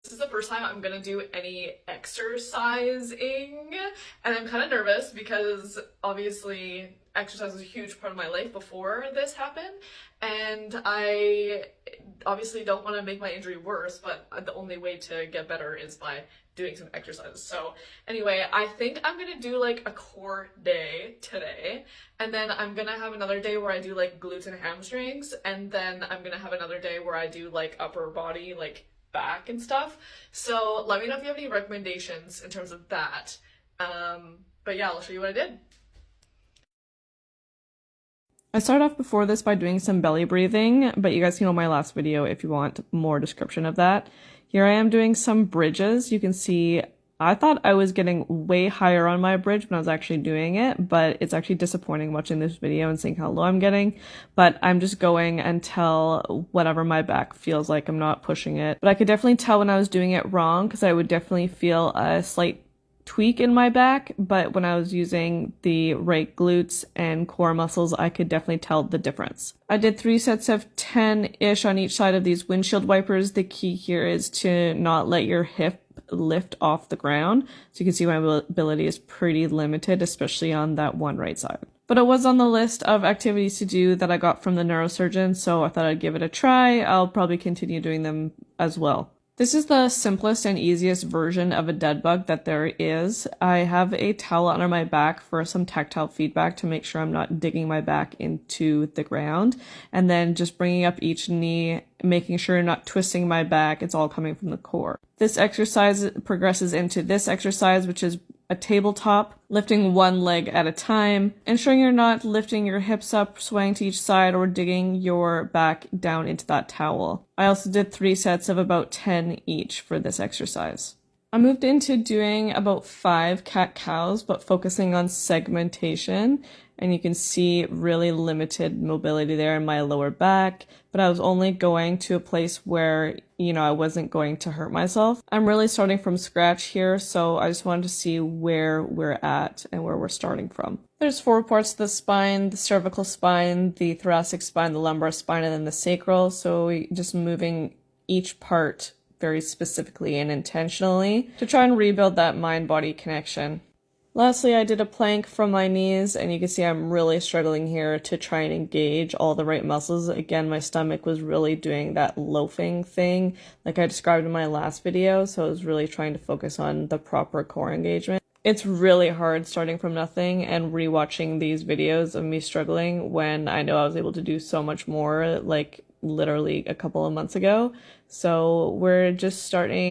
This is the first time I'm gonna do any exercising, and I'm kind of nervous because obviously exercise was a huge part of my life before this happened, and I obviously don't want to make my injury worse, but the only way to get better is by doing some exercises. So anyway, I think I'm gonna do like a core day today, and then I'm gonna have another day where I do like glutes and hamstrings, and then I'm gonna have another day where I do like upper body, like back and stuff. So let me know if you have any recommendations in terms of that. But yeah, I'll show you what I did. I started off before this by doing some belly breathing, but you guys can go my last video if you want more description of that. Here I am doing some bridges. You can see I thought I was getting way higher on my bridge when I was actually doing it, but it's actually disappointing watching this video and seeing how low I'm getting. But I'm just going until whatever my back feels like. I'm not pushing it. But I could definitely tell when I was doing it wrong because I would definitely feel a slight tweak in my back, but when I was using the right glutes and core muscles, I could definitely tell the difference. I did 3 sets of 10-ish on each side of these windshield wipers. The key here is to not let your hip lift off the ground. So you can see my mobility is pretty limited, especially on that one right side. But it was on the list of activities to do that I got from the neurosurgeon, so I thought I'd give it a try. I'll probably continue doing them as well. This is the simplest and easiest version of a dead bug that there is. I have a towel under my back for some tactile feedback to make sure I'm not digging my back into the ground. And then just bringing up each knee, making sure I'm not twisting my back. It's all coming from the core. This exercise progresses into this exercise, which is a tabletop, lifting one leg at a time, ensuring you're not lifting your hips up, swaying to each side, or digging your back down into that towel. I also did 3 sets of about 10 each for this exercise. I moved into doing about 5 cat-cows, but focusing on segmentation, and you can see really limited mobility there in my lower back, but I was only going to a place where, I wasn't going to hurt myself. I'm really starting from scratch here, so I just wanted to see where we're at and where we're starting from. There's 4 parts of the spine: the cervical spine, the thoracic spine, the lumbar spine, and then the sacral, so just moving each part very specifically and intentionally to try and rebuild that mind-body connection. Lastly, I did a plank from my knees, and you can see I'm really struggling here to try and engage all the right muscles. Again, my stomach was really doing that loafing thing like I described in my last video, so I was really trying to focus on the proper core engagement. It's really hard starting from nothing and rewatching these videos of me struggling when I know I was able to do so much more, like literally a couple of months ago. So we're just starting